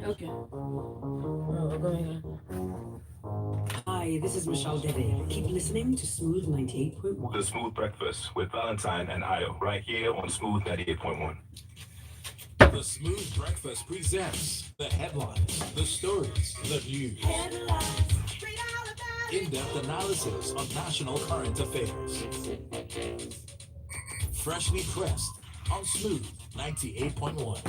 Okay. Oh, going on. Hi, this is Michelle Dede. Keep listening to Smooth 98.1. The Smooth Breakfast with Valentine and Io, right here on Smooth 98.1. The Smooth Breakfast presents the headlines, the stories, the news. In-depth analysis on national current affairs. Freshly pressed on Smooth 98.1.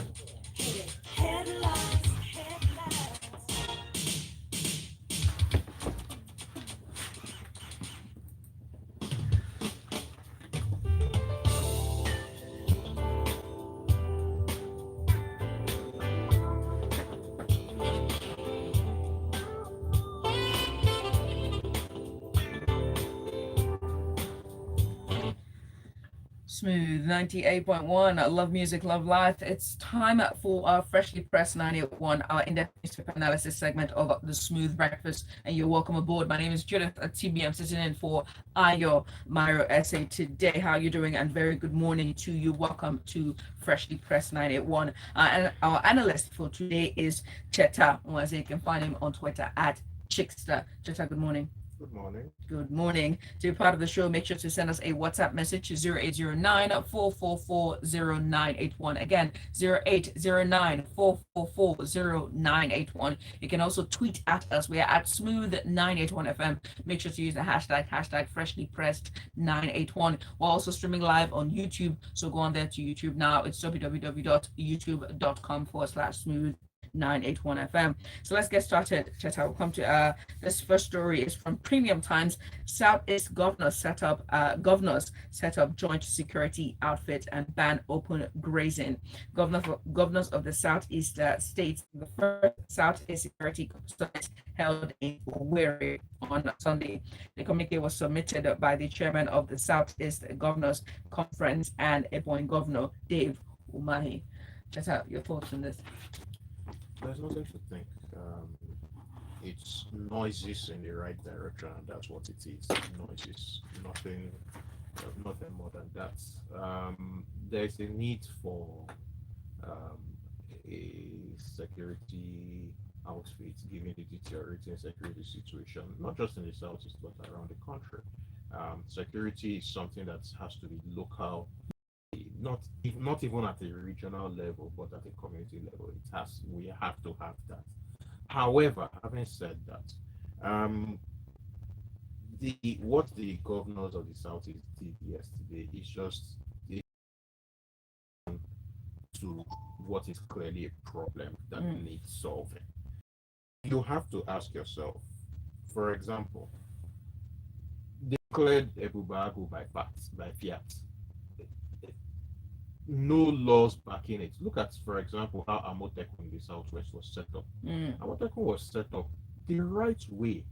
Smooth 98.1. Love music, love life. It's time for our freshly pressed 981, our in depth newspaper analysis segment of the Smooth Breakfast. And you're welcome aboard. My name is Judith at TB. I'm sitting in for Ayo Myro Essay today. How are you doing? And very good morning to you. Welcome to Freshly Pressed 981. And our analyst for today is Cheta. As you can find him on Twitter at Chickster. Cheta, good morning. Good morning. Good morning. To be part of the show, make sure to send us a WhatsApp message to 0809-444-0981. Again, 0809-444-0981. You can also tweet at us. We are at Smooth981FM. Make sure to use the hashtag freshly pressed 981. We're also streaming live on YouTube. So go on there to YouTube now. It's www.youtube.com/smooth 981 FM. So let's get started. Cheta, we'll come to this first story is from Premium Times. Southeast governors set up joint security outfit and ban open grazing. Governors of the Southeast states, the first Southeast Security Summit held in Owerri on Sunday. The communique was submitted by the chairman of the Southeast Governors Conference and Ebonyi Governor Dave Umahi. Cheta, your thoughts on this? There's nothing to think. It's noises in the right direction, and that's what it is. Noises, nothing more than that. There's a need for um, a security outfit, given the deteriorating security situation, not just in the southeast but around the country. Security is something that has to be local, not even at a regional level, but at a community level. We have to have that. However, having said that, um, the what the governors of the Southeast did yesterday is just to what is clearly a problem that needs solving. You have to ask yourself, for example, they declared Ebubago by fiat, no laws backing it. Look at, for example, how Amotekun in the Southwest was set up. Amotekun was set up the right way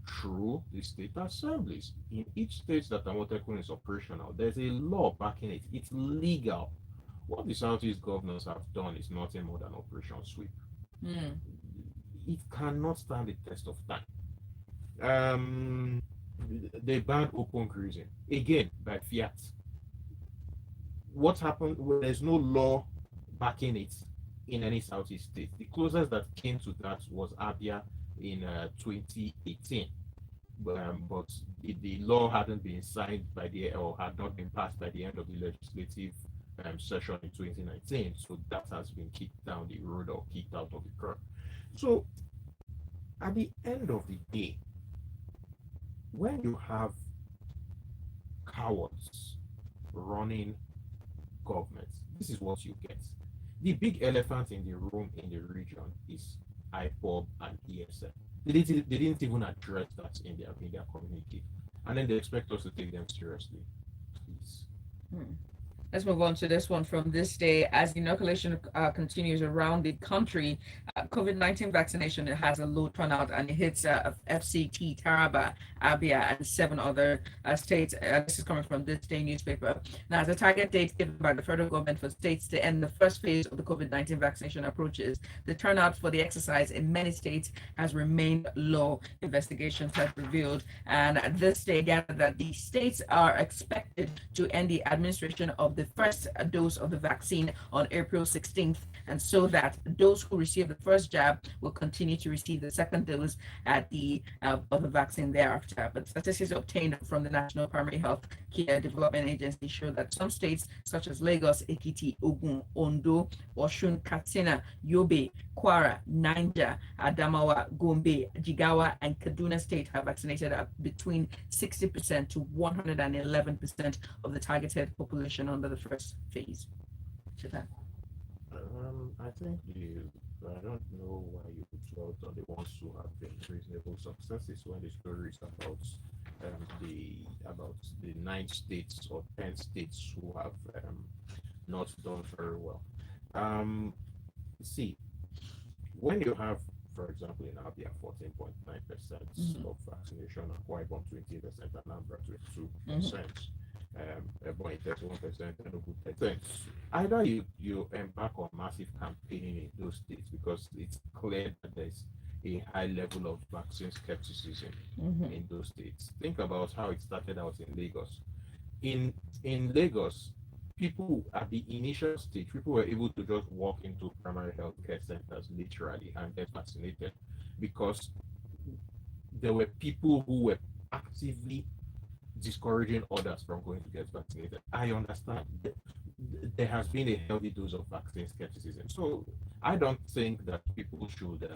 through the state assemblies. In each state that Amotekun is operational, there's a law backing it. It's legal. What the Southeast governors have done is nothing more than Operation Sweep. Mm. It cannot stand the test of time. Um, they banned open grazing again by fiat. What happened when there's no law backing it in any Southeast state? The closest that came to that was Abia in 2018. But the law hadn't been signed by or had not been passed by the end of the legislative session in 2019. So that has been kicked down the road or kicked out of the curb. So at the end of the day, when you have cowards running government, this is what you get. The big elephant in the room in the region is IPOB and ESM. They didn't even address that in their community. And then they expect us to take them seriously. Please. Hmm. Let's move on to this one from this day. As inoculation continues around the country, COVID-19 vaccination has a low turnout and it hits FCT, Taraba, Abia, and 7 other states. This is coming from this day newspaper. Now, as a target date given by the federal government for states to end the first phase of the COVID-19 vaccination approaches, the turnout for the exercise in many states has remained low, investigations have revealed. And this day gathered that the states are expected to end the administration of the the first dose of the vaccine on April 16th, and so that those who receive the first jab will continue to receive the second dose at the of the vaccine thereafter. But statistics obtained from the National Primary Health Care Development Agency show that some states such as Lagos, Ekiti, Ogun, Ondo, Oshun, Katsina, Yobe, Kwara, Niger, Adamawa, Gombe, Jigawa, and Kaduna State have vaccinated between 60% to 111% of the targeted population under the first phase. I think I don't know why you dwelt on the ones who have been reasonable successes when the story is about the 9 states or 10 states who have not done very well. See, when you have, for example, in Abia 14.9% of vaccination, Akwa Ibom 20%, Anambra 22%, Ebonyi 31%, Enugu 10%. Either you embark on massive campaigning in those states because it's clear that there's a high level of vaccine skepticism in those states. Think about how it started out in Lagos. In Lagos, people at the initial stage, people were able to just walk into primary health care centers literally and get vaccinated because there were people who were actively discouraging others from going to get vaccinated. I understand there has been a healthy dose of vaccine skepticism. So I don't think that people should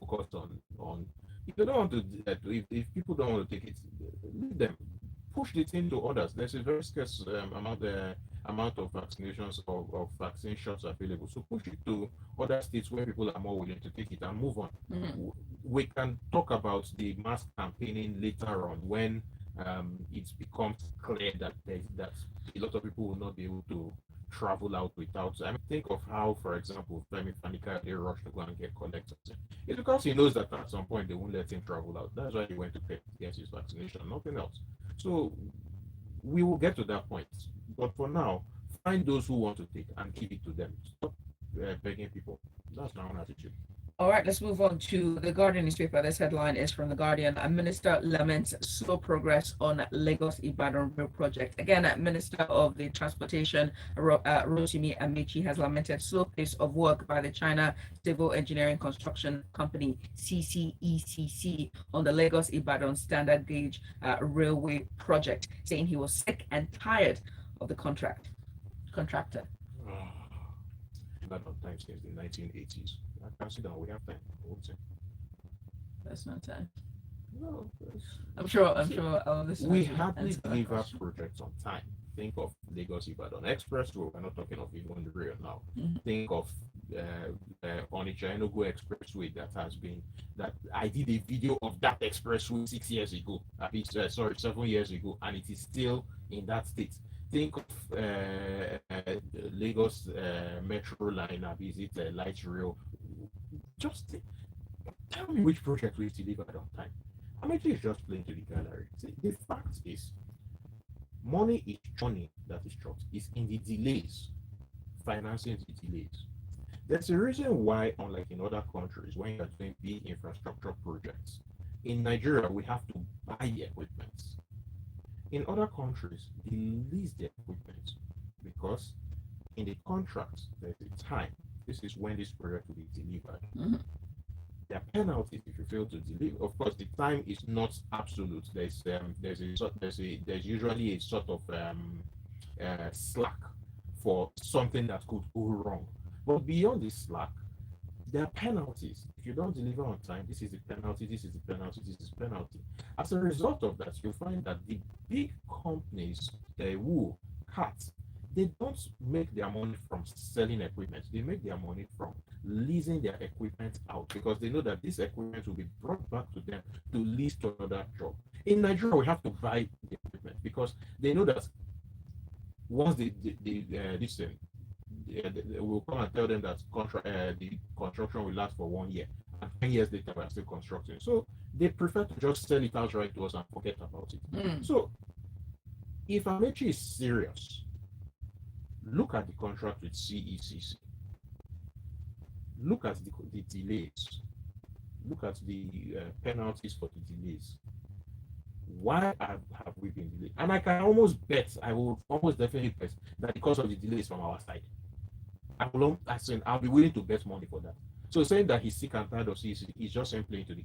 focus on if they don't want to if people don't want to take it, leave them, push it into others. There's a very scarce amount of vaccinations or vaccine shots available. So push it to other states where people are more willing to take it and move on. We can talk about the mass campaigning later on when it becomes clear that that a lot of people will not be able to travel out without. I mean, think of how, for example, Femi Fanika they rushed to go and get collectors. It's because he knows that at some point they won't let him travel out. That's why he went to get his vaccination, nothing else. So we will get to that point. But for now, find those who want to take and give it to them. Stop begging people. That's my own attitude. All right, let's move on to the Guardian newspaper. This headline is from the Guardian. A minister laments slow progress on Lagos Ibadan Rail project. Again, Minister of the Transportation, Rotimi Amechi, has lamented slow pace of work by the China Civil Engineering Construction Company, CCECC, on the Lagos Ibadan Standard Gauge Railway project, saying he was sick and tired of the contractor. That on time since the 1980s. I can sit down. We have time. That's not time. No, I'm sure this we hardly deliver projects on time. Think of Lagos Ibadan Expressway. We're not talking of even the rail now. Think of Onitsha Enugu Expressway that I did a video of that expressway 6 years ago. 7 years ago, and it is still in that state. Think of Lagos Metro line, is it light rail? Just tell me which project we delivered on time. I'm actually just playing to the gallery. See, the fact is, money is money that is short. It's in the delays, financing the delays. There's a reason why, unlike in other countries, when you're doing big infrastructure projects, in Nigeria we have to buy the equipment. In other countries, they lease the equipment because in the contract there's a time. This is when this project will be delivered. There are penalties if you fail to deliver. Of course, the time is not absolute. There's usually a sort of slack for something that could go wrong. But beyond the slack, there are penalties. If you don't deliver on time, this is the penalty, this is the penalty, this is the penalty. As a result of that, you find that the big companies, wool, cats, they don't make their money from selling equipment. They make their money from leasing their equipment out because they know that this equipment will be brought back to them to lease to another job. In Nigeria, we have to buy the equipment because they know that once they will come and tell them that the construction will last for 1 year, and 10 years later we're still constructing. So they prefer to just sell it outright to us and forget about it. So if Amechi is serious, look at the contract with CECC. Look at the delays. Look at the penalties for the delays. why have we been delayed? And I can almost bet, I will almost definitely bet that because of the delays from our side. I'll be willing to bet money for that. So saying that he's sick and tired of CC, he's just simply into the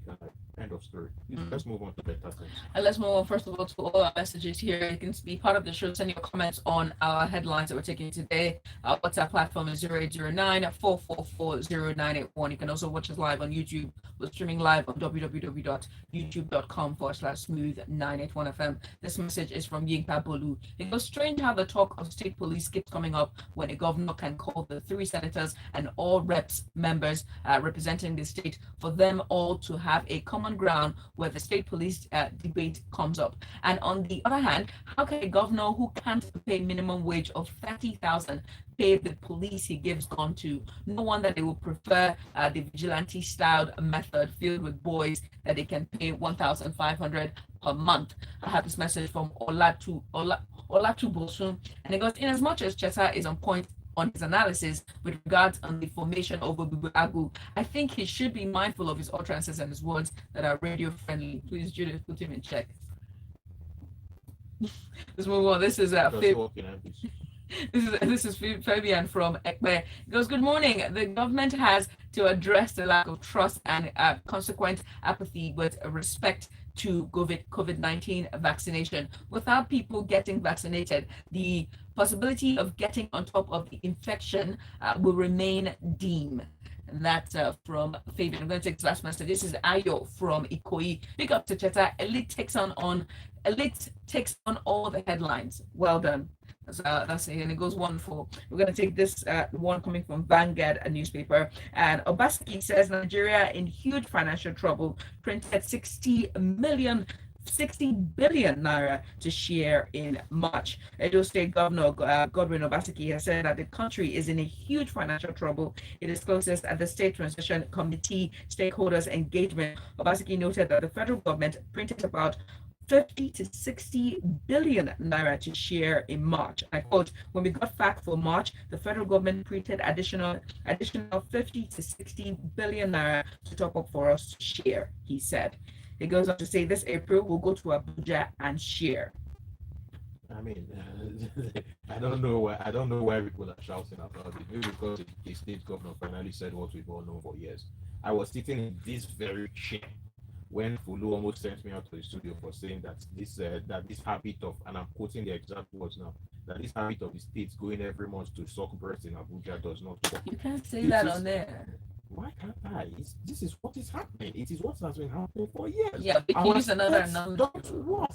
kind of story. Let's move on to better things. And let's move on first of all to all our messages here. You can be part of the show. Send your comments on our headlines that we're taking today. Our WhatsApp platform is 0809-444-0981. You can also watch us live on YouTube. We're streaming live on www.youtube.com/smooth981fm. This message is from Yinka Bolu. It was strange how the talk of state police keeps coming up when a governor can call the 3 senators and all reps members representing the state for them all to have a common ground where the state police debate comes up. And on the other hand, how can a governor who can't pay minimum wage of 30,000 pay the police he gives gun to? No wonder they will prefer the vigilante styled method filled with boys that they can pay 1,500 per month. I have this message from Olatu Bosun, and it goes, in as much as Cheta is on point on his analysis with regards on the formation of Obubu Agu, I think he should be mindful of his utterances and his words that are radio friendly. Please, Judith, put him in check. Let's move on. This is this is Fabian from Ekbe. He goes, good morning. The government has to address the lack of trust and consequent apathy with respect to COVID-19 vaccination. Without people getting vaccinated, the possibility of getting on top of the infection will remain dim. And that's from Fabian. I'm going to take this last message. This is Ayo from Ikoyi. Big up to Cheta. Elite takes on all the headlines. Well done. That's it, and it goes wonderful. We're going to take this one coming from Vanguard, a newspaper, and Obaseki says Nigeria in huge financial trouble, printed 60 billion naira to share in March. Edo State Governor Godwin Obaseki has said that the country is in a huge financial trouble. It discloses at the State Transition Committee stakeholders engagement. Obaseki noted that the federal government printed about 50 to 60 billion naira to share in March. I quote, when we got back for March, the federal government printed additional 50 to 60 billion naira to top up for us to share, he said. It goes on to say this April we'll go to Abuja and share. I mean, I don't know why people are shouting about it. Maybe because the state governor finally said what we've all known for years. I was sitting in this very chair when Fulu almost sent me out to the studio for saying that this habit of, and I'm quoting the exact words now, that this habit of the states going every month to suck breast in Abuja does not work. You can't say that on there. Why can't I? This is what is happening. It is what has been happening for years. Yeah, we can use another number don't work.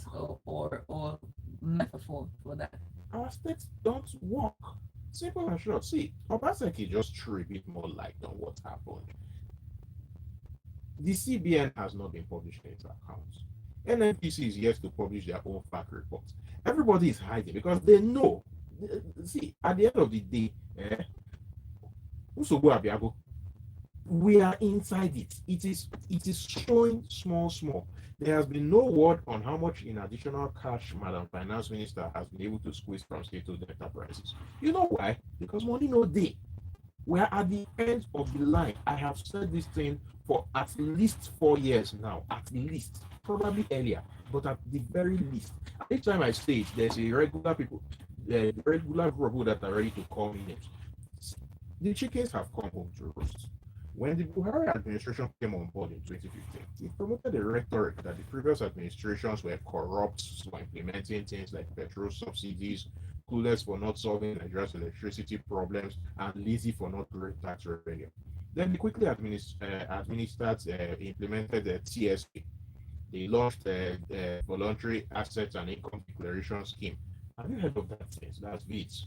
or metaphor for that. Our states don't work. Simple and short. See, Obaseki just threw a bit more light on what happened. The CBN has not been publishing its accounts. NNPC is yet to publish their own fact reports. Everybody is hiding because they know. See, at the end of the day, we are inside it. It is showing small. There has been no word on how much in additional cash Madam Finance Minister has been able to squeeze from state-owned enterprises. You know why? Because money no day. We are at the end of the line. I have said this thing for at least 4 years now. At least, probably earlier, but at the very least. Each time I say it, there's a regular people that are ready to call me names. The chickens have come home to roost. When the Buhari administration came on board in 2015, it promoted a rhetoric that the previous administrations were corrupt for implementing things like petrol subsidies, clueless for not solving Nigeria's electricity problems, and lazy for not growing tax revenue. Then they quickly implemented the TSA. They launched the voluntary assets and income declaration scheme. Have you heard of that since? That's VITS.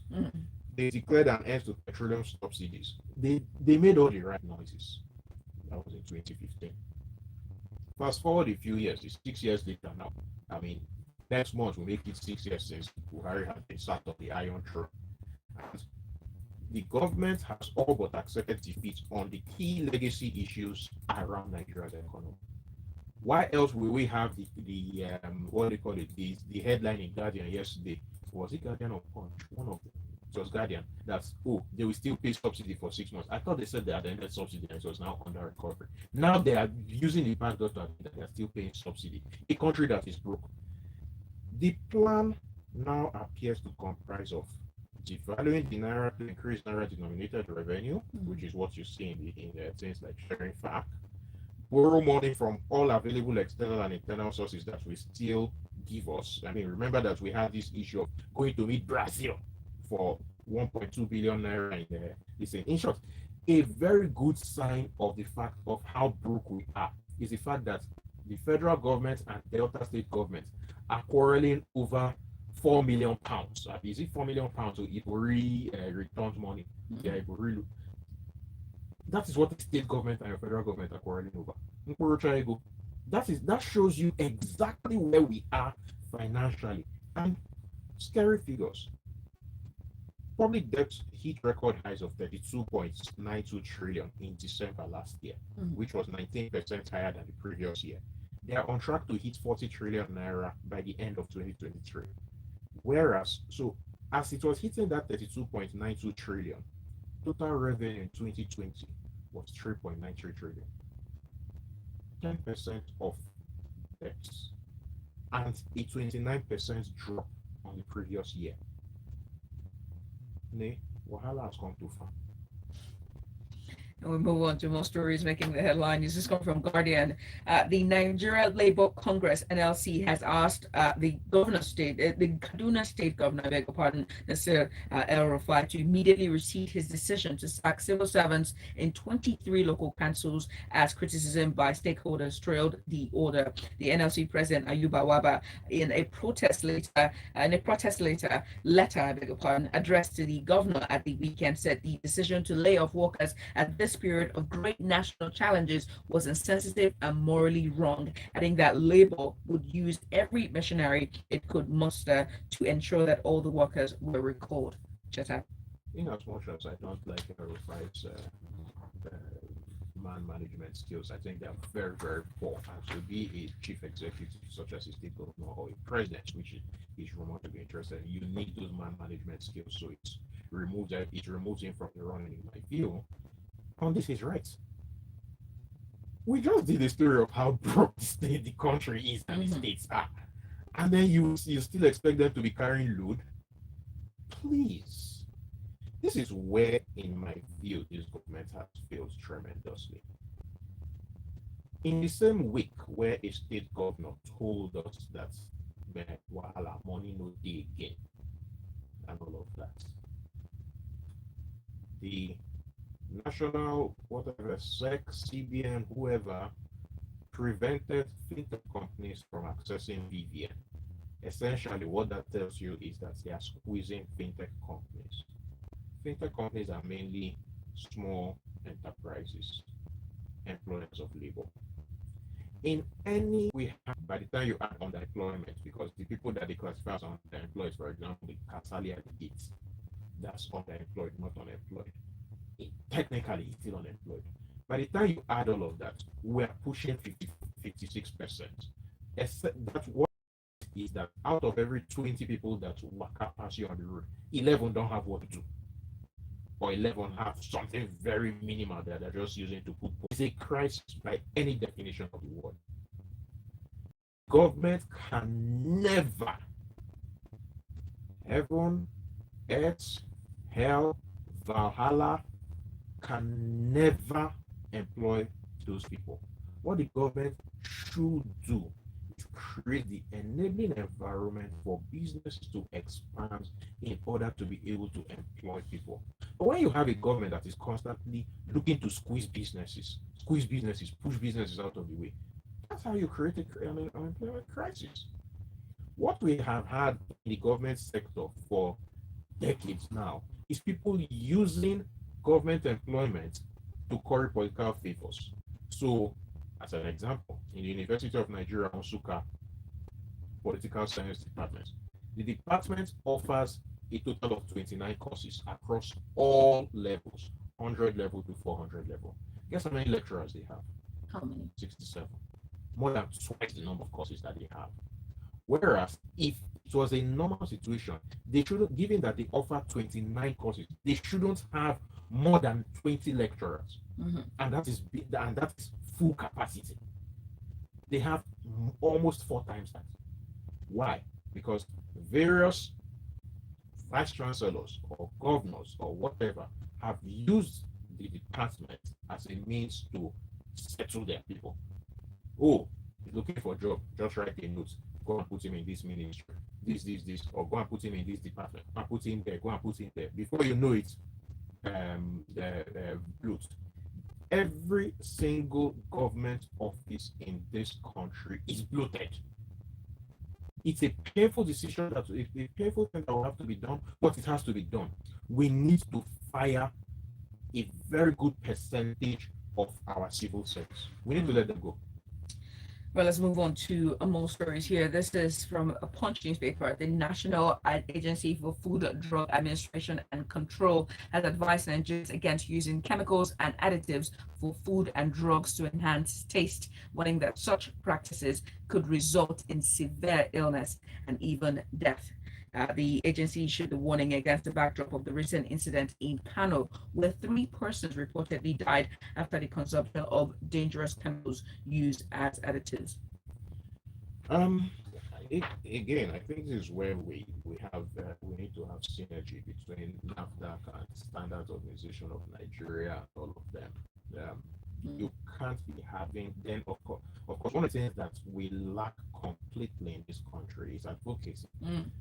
They declared an end to petroleum subsidies. They made all the right noises. That was in 2015. Fast forward a few years, it's 6 years later now. I mean, next month will make it 6 years since Buhari has been sat on the Iron Throne. And the government has all but accepted defeat on the key legacy issues around Nigeria's economy. Why else will we have the what do you call it, the headline in Guardian yesterday? Was it Guardian or Punch? One of them. It was Guardian. That's, they will still pay subsidy for 6 months. I thought they said they had ended subsidy and it was now under recovery. Now they are using the backdoor to that they are still paying subsidy. A country that is broke. The plan now appears to comprise of devaluing the naira to increase naira denominated revenue, which is what you see in things like sharing fact, borrow money from all available external and internal sources that will still give us. I mean, remember that we had this issue of going to meet Brazil for 1.2 billion naira in this thing. In short, a very good sign of the fact of how broke we are is the fact that the federal government and Delta state government are quarreling over £4 million. Is it £4 million? So it really returns money. Yeah, it will really. That is what the state government and the federal government are quarreling over. That shows you exactly where we are financially. And scary figures. Public debt hit record highs of 32.92 trillion in December last year, which was 19% higher than the previous year. They are on track to hit 40 trillion naira by the end of 2023. Whereas, so as it was hitting that 32.92 trillion, total revenue in 2020 was 3.93 trillion. 10% of debts and a 29% drop on the previous year. Nay, Wahala has come too far. And we move on to more stories making the headline. This is coming from Guardian. The Nigeria Labour Congress (NLC) has asked the Kaduna State Governor, I beg your pardon, Nasir El-Rufai, to immediately rescind his decision to sack civil servants in 23 local councils as criticism by stakeholders trailed the order. The NLC President Ayuba Waba, in a protest letter, I beg your pardon, addressed to the governor at the weekend, said the decision to lay off workers at this period of great national challenges was insensitive and morally wrong, adding that Labour would use every machinery it could muster to ensure that all the workers were recalled. Cheta. In as much as I don't like Rufai's man management skills, I think they're very, very poor. And to be a chief executive, such as a state governor or a president, which is rumored to be interested, you need those man management skills. So it removes him from the running, in my view. On this is right. We just did a story of how broke the country is and the states are. And then you still expect them to be carrying load? Please. This is where, in my view, this government has failed tremendously. In the same week where a state governor told us that wahala, money no dey again, and all of that, the national, whatever, SEC, CBN, whoever, prevented fintech companies from accessing BVN. Essentially, what that tells you is that they are squeezing fintech companies. Fintech companies are mainly small enterprises, employers of labor. In any way, by the time you add underemployment, because the people that they classify as underemployed, for example, the Casali at the gates, that's underemployed, not unemployed. Technically he's still unemployed. By the time you add all of that, we're pushing 56%. That's what is that out of every 20 people that walk past you on the road, 11 don't have what to do. Or 11 have something very minimal that they're just using to put. It's a crisis by any definition of the word. Government can never, heaven, earth, hell, Valhalla, can never employ those people. What the government should do is create the enabling environment for business to expand in order to be able to employ people. But when you have a government that is constantly looking to squeeze businesses, push businesses out of the way, that's how you create an unemployment crisis. What we have had in the government sector for decades now is people using government employment to curry political favors. So, as an example, in the University of Nigeria, Nsukka Political Science Department, the department offers a total of 29 courses across all levels, 100 level to 400 level. Guess how many lecturers they have? How many? 67. More than twice the number of courses that they have. Whereas, if it was a normal situation, they shouldn't, given that they offer 29 courses, they shouldn't have more than 20 lecturers, and that is full capacity. They have almost 4 times that. Why? because various vice chancellors or governors or whatever have used the department as a means to settle their people. Oh, he's looking for a job, just write a note, go and put him in this ministry, this, or go and put him in this department, and put him there, go and put him there. Before you know it, the bloat. Every single government office in this country is bloated. It's a painful decision, that it's a painful thing that will have to be done, but it has to be done. We need to fire a very good percentage of our civil service. We need to let them go. Well, let's move on to more stories here. This is from a Punch newspaper. The National Agency for Food, Drug Administration and Control has advised Nigerians against using chemicals and additives for food and drugs to enhance taste, warning that such practices could result in severe illness and even death. The agency issued the warning against the backdrop of the recent incident in Kano, where 3 persons reportedly died after the consumption of dangerous chemicals used as additives. Um, Again, I think this is where we need to have synergy between NAFDAC and Standards Organization of Nigeria and all of them. You can't be having then of course one of the things that we lack completely in this country is advocacy.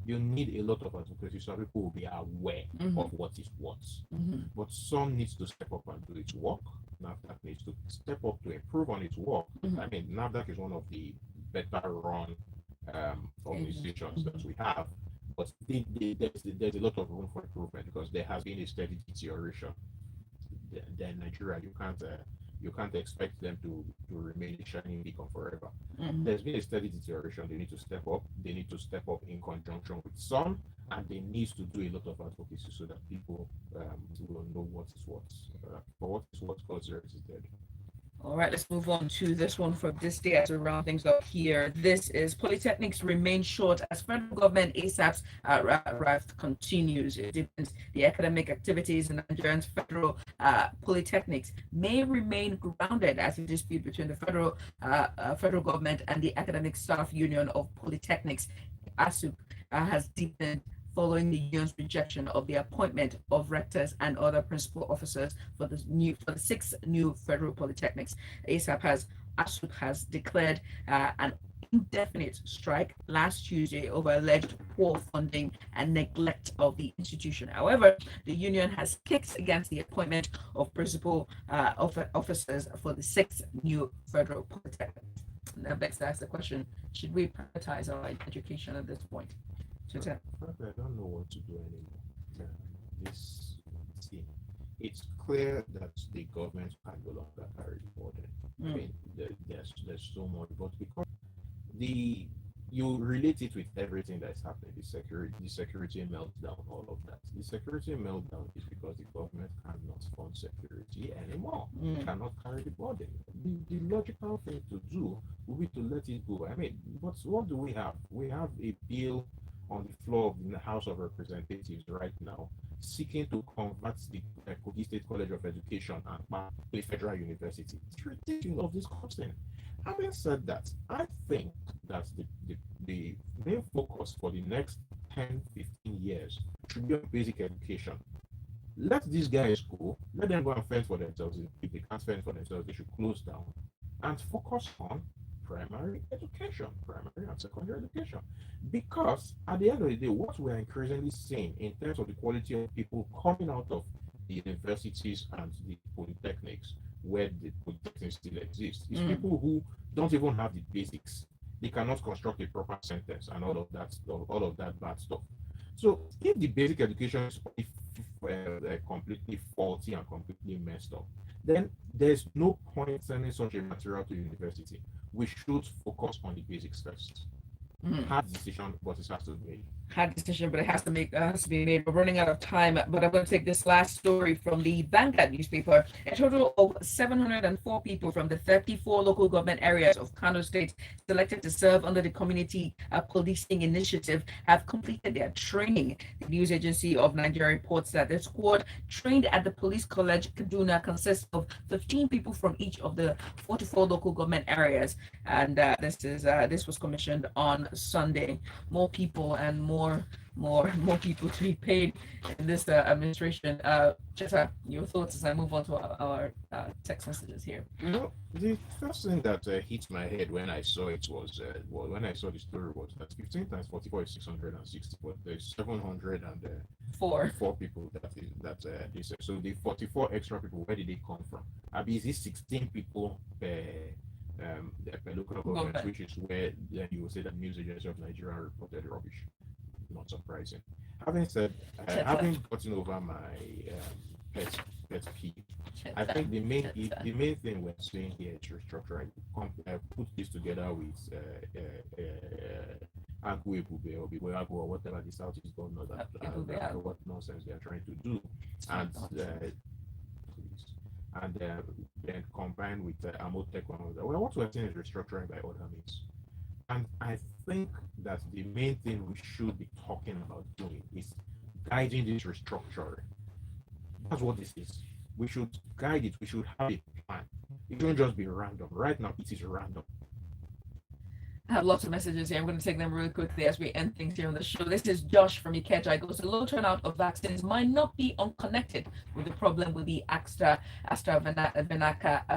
You need a lot of advocacy so people will be aware of what is what. But some needs to step up and do its work. NAFDAC needs to step up to improve on its work. I mean, NAFDAC is one of the better run organizations that we have, but there's a lot of room for improvement because there has been a steady deterioration. Then Nigeria, you can't expect them to remain a shining beacon forever. There's been a steady deterioration. They need to step up. They need to step up in conjunction with some, and they need to do a lot of advocacy so that people will know what is what. For what is what, God's is dead. All right, let's move on to this one for this day as we round things up here. This is polytechnics remain short as federal government ASAP's raft continues. It depends. The academic activities in Nigerian federal polytechnics may remain grounded as a dispute between the federal government and the Academic Staff Union of Polytechnics. ASUP has deepened following the union's rejection of the appointment of rectors and other principal officers for the 6 new federal polytechnics. ASUP has declared an indefinite strike last Tuesday over alleged poor funding and neglect of the institution. However, the union has kicked against the appointment of principal officers for the 6 new federal polytechnics. Now, begs to ask the question: should we privatize our education at this point? Frankly, I don't know what to do anymore. It's clear that the government can no longer carry the burden. I mean, there's so much, but because you relate it with everything that's happening, the security meltdown, all of that. The security meltdown is because the government cannot fund security anymore. Cannot carry the burden. The logical thing to do would be to let it go. I mean, what do we have? We have a bill on the floor of the House of Representatives right now, seeking to convert the Kogi State College of Education and to a federal university. It's ridiculous of this constant. Having said that, I think that the main focus for the next 10, 15 years should be on basic education. Let these guys go, let them go and fend for themselves. If they can't fend for themselves, they should close down and focus on primary education, primary and secondary education. Because at the end of the day, what we're increasingly seeing in terms of the quality of people coming out of the universities and the polytechnics, where the polytechnics still exist, is people who don't even have the basics. They cannot construct a proper sentence and all of that bad stuff. So if the basic education is completely faulty and completely messed up, then there's no point sending such a material to university. We should focus on the basics first. Hard decision, but it has to be made. hard decision, but it has to be made. We're running out of time, but I'm going to take this last story from the Vanguard newspaper. A total of 704 people from the 34 local government areas of Kano State selected to serve under the Community Policing Initiative have completed their training. The news agency of Nigeria reports that the squad trained at the Police College Kaduna consists of 15 people from each of the 44 local government areas, and this was commissioned on Sunday. More people and more people to be paid in this administration. Cheta, your thoughts as I move on to our text messages here. The first thing that hit my head when I saw it was when I saw the story was that 15 times 44 is 660, but there's 704 people that this. So the 44 extra people, where did they come from? Is it 16 people per local government, which is where you will say that news agency of Nigeria reported rubbish. Not surprising. Having said, having gotten over my pet peeve, I think the main thing we're seeing here is restructuring. Put this together with Agwe Bube or Biboyago or whatever the South is going on, what nonsense they are trying to do, and then combined with Amotech. Well, what we're seeing is restructuring by other means. And I think that the main thing we should be talking about doing is guiding this restructuring. That's what this is. We should guide it. We should have a plan. It shouldn't just be random. Right now, it is random. I have lots of messages here. I'm going to take them really quickly as we end things here on the show. This is Josh from Ikeja. It goes, the low turnout of vaccines might not be unconnected with the problem with the AstraZeneca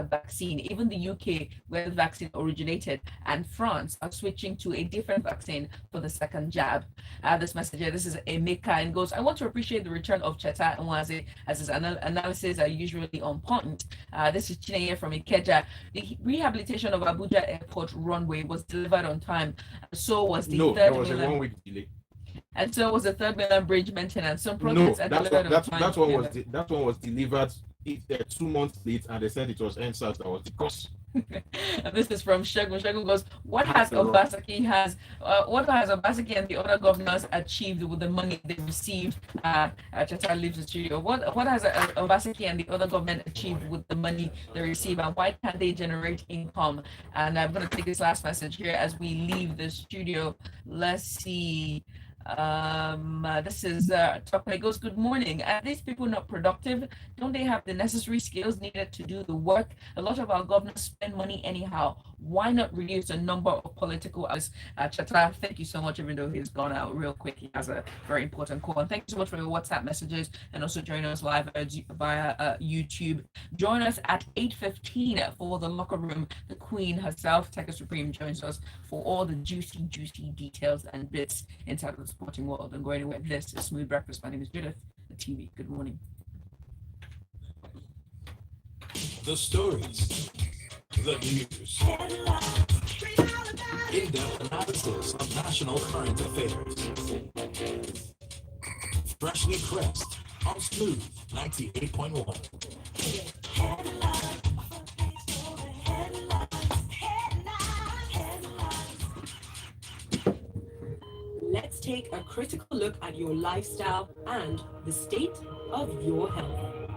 vaccine. Even the UK, where the vaccine originated, and France are switching to a different vaccine for the second jab. This message here, this is Emeka, and goes, I want to appreciate the return of Cheta Nwaze, as his analysis are usually on point. This is Chineye from Ikeja. The rehabilitation of Abuja Airport runway was delivered on time. So was the third there was a 1 week delay. And so was the third mainland bridge maintenance. Some projects that one was delivered 2 months late, and they said it was NSAS that was the cause. And this is from Shegun. Shegun goes, what has Obaseki and the other governors achieved with the money they received? Cheta leaves the studio. What has Obaseki and the other government achieved with the money they receive, and why can't they generate income? And I'm going to take this last message here as we leave the studio. Let's see. This is Tokme goes, good morning. Are these people not productive? Don't they have the necessary skills needed to do the work? A lot of our governors spend money anyhow. Why not reduce the number of political hours? Cheta, thank you so much, even though he's gone out real quick. He has a very important call. And thank you so much for your WhatsApp messages, and also join us live via YouTube. Join us at 8:15 for the locker room. The Queen herself, Tekka Supreme, joins us for all the juicy details and bits inside of the sporting world. And going anywhere. This is Smooth Breakfast. My name is Judith, the TV. Good morning. The stories, the news, in-depth analysis of national current affairs. Freshly pressed on Smooth 98.1. Let's take a critical look at your lifestyle and the state of your health.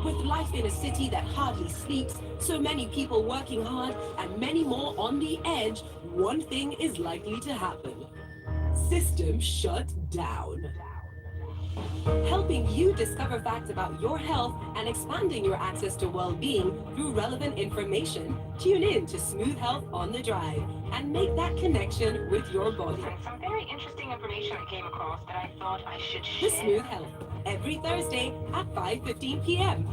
With life in a city that hardly sleeps, so many people working hard, and many more on the edge, one thing is likely to happen. System shut down. Helping you discover facts about your health and expanding your access to well-being through relevant information, tune in to Smooth Health on the Drive and make that connection with your body. Some very interesting information I came across that I thought I should share. The Smooth Health, every Thursday at 5:15 p.m.